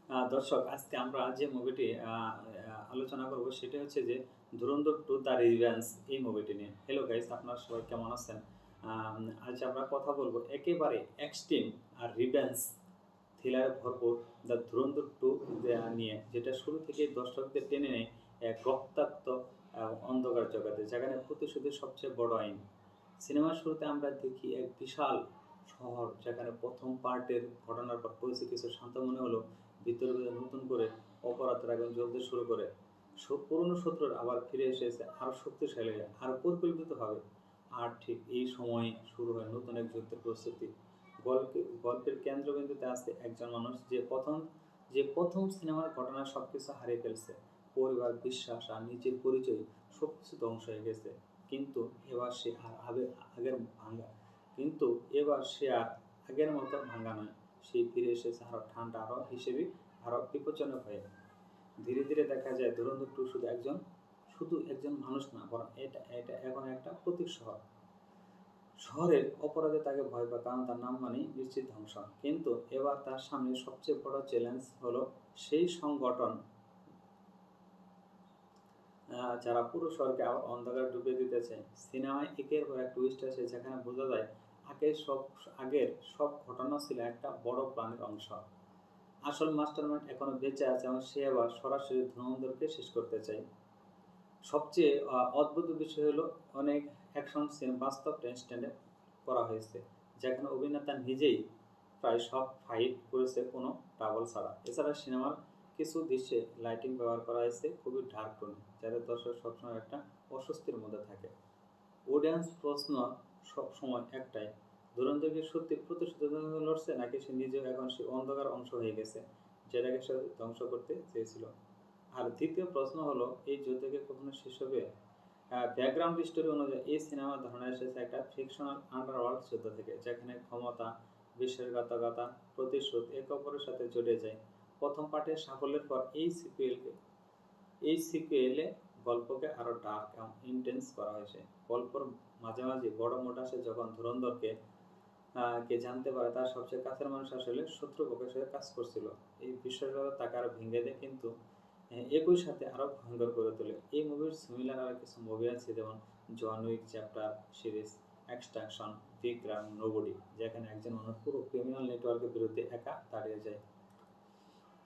দর্শক, আজকে আমরা যে মুভিটি আলোচনা করব সেটি হচ্ছে যে 'ধুরন্ধর 2 দ্য রিভেঞ্জ' এই মুভিটি নিয়ে। হ্যালো গাইস, আপনারা সবাই কেমন আছেন? আজ আমরা কথা বলব একেবারে এক্সট্রিম আর রিভেঞ্জ থ্রিলারে ভরপুর 'দ্য ধুরন্ধর 2' নিয়ে, যেটা শুরু থেকেই দর্শকদের টেনে নেয় এক রক্তাক্ত অন্ধকার জগতে, যেখানে প্রতিশোধের সবচেয়ে বড় আইন। সিনেমার শুরুতে আমরা দেখি এক বিশাল শহর, যেখানে প্রথম পার্টের ঘটনার পর পরিস্থিতি কিছু শান্ত মনে হলো, ভিতরে ভিতরে নতুন করে অপরাধের আগুন জ্বলতে শুরু করে। পুরনো শত্রুর আবার ফিরে এসেছে, আরও শক্তিশালী হয়ে, আরও পরিকল্পিতভাবে। আর ঠিক এই সময় শুরু হয় নতুন এক যুদ্ধের প্রস্তুতি। গল্পের কেন্দ্রবিন্দুতে আছে একজন মানুষ যে প্রথম সিনেমার ঘটনায় সবকিছু হারিয়ে ফেলছে। পরিবার, বিশ্বাস আর নিজের পরিচয় সবকিছু ধ্বংস হয়ে গেছে। কিন্তু এবার সে আর আগের ভাঙা কিন্তু এবার সে আর আগের মতো ভাঙা নয়। সে ফিরে এসেছে আরো ঠান্ডা, আরো হিসেবে, আরো বিপজ্জনক হয়ে। ধীরে ধীরে দেখা যায় ধুরন্ধর 2 শুধু একজন মানুষ না, বরং এটা এখন একটা প্রতীক শহর। শহরের অপরাধে তাকে ভয় পায়, কারণ তার নাম মানেই নিশ্চিত ধ্বংস। কিন্তু এবার তার সামনে সবচেয়ে বড় চ্যালেঞ্জ হলো সেই সংগঠন যারা পুরো শহরকে আবার অন্ধকারে ডুবিয়ে দিতে চায়। সিনেমায় একের পর এক টুইস্ট আসে, যেখানে বোঝা যায় আগের সব ঘটনা ছিল একটা বড় প্ল্যানের অংশ। আসল মাস্টারমাইন্ড এখনো বেঁচে আছে এবং সে এবার সরাসরি ধুরন্ধরকে শেষ করতে চায়। সবচেয়ে অদ্ভুত বিষয় হলো, অনেক অ্যাকশন সিন বাস্তব স্ট্যান্ডে করা হয়েছে, যেখানে অভিনেতা নিজেই প্রায় সব ফাইট করেছে কোনো ডাবল ছাড়া। এছাড়া সিনেমার কিছু দৃশ্যে লাইটিং ব্যবহার করা হয়েছে খুবই ডার্ক টোনে, যাতে দর্শক সবসময় একটা অস্বস্তির মধ্যে থাকে। অডিয়েন্স প্রশ্ন সবসময় একটাই: ধুরন্ধর কি সত্যি প্রতিশোধের জন্য লড়ছে, নাকি সে নিজেও এখন সে অন্ধকার অংশ হয়ে গেছে, যেটাকে সে ধ্বংস করতে চেয়েছিল? আর দ্বিতীয় প্রশ্ন হলো, এই যুদ্ধ কি কখনো শেষ হবে? ব্যাকগ্রাউন্ড স্টোরি অনুযায়ী এই সিনেমার ধারণা এসেছে একটা ফিকশনাল আন্ডারওয়ার্ল্ড যুদ্ধ থেকে, যেখানে ক্ষমতা, বিশ্বাসঘাতকতা, প্রতিশোধ একে অপরের সাথে জড়িয়ে যায়। প্রথম পার্টের সাফল্যের পর এই সিকুয়েলে গল্পকে আরও ডার্ক এবং ইন্টেন্স করা হয়েছে। গল্পের মাঝামাঝি বড় মোটাসে যখন ধুরন্ধরকে কে জানতে পারে তার সবচেয়ে কাছের মানুষ আসলে শত্রুপক্ষের সাথে কাজ করছিল, এই বিশ্বাসঘাতকতা তাকে আরও ভেঙে দেয়, কিন্তু একই সাথে আরও ভয়ঙ্কর করে তোলে। এই মুভির সিমিলার আর কিছু মুভি আছে, যেমন John Wick chapter series, Extraction, Vikram, Nobody, যেখানে একজন মানুষ পুরো ক্রিমিনাল নেটওয়ার্কের বিরুদ্ধে একা দাঁড়িয়ে যায়।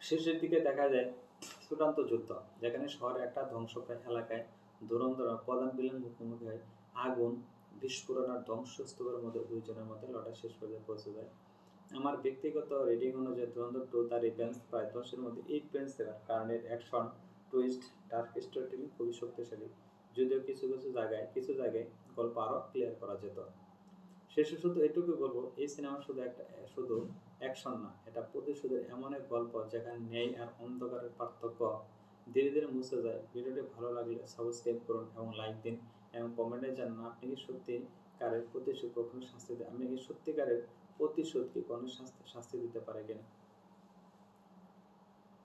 শেষের দিকে দেখা যায় চূড়ান্ত যুদ্ধ, যেখানে শহরের একটা ধ্বংসপ্রায় এলাকায় ধুরন্ধর প্রধান ভিলেন মুখোমুখি হয়। আগুন, বিস্ফোরণ আর ধ্বংসস্তূপের মধ্যে দুইজনের মধ্যে লড়াই শেষ পর্যায়ে পৌঁছে যায়। আমার ব্যক্তিগত রেটিং অনুযায়ী ধুরন্ধর 2 দ্য রিভেঞ্জ প্রায় 10-এর মধ্যে 8.7, কারণ এর action, twist, dark story telling খুবই শক্তিশালী। যদিও কিছু জায়গায় গল্প আরও ক্লিয়ার করা যেত। শেষে শুধু এটুকুই বলবো, এই সিনেমা শুধু অ্যাকশন না, এটা প্রতিশোধের এমন এক গল্প, যেখানে ন্যায় আর অন্ধকারের পার্থক্য ধীরে ধীরে মুছে যায়। ভিডিওটি ভালো লাগলে সাবস্ক্রাইব করুন এবং লাইক দিন, এবং কমেন্টে জানান আপনি কি সত্যিকারের প্রতিশোধ কি কোনো শাস্তি দিতে পারে কিনা।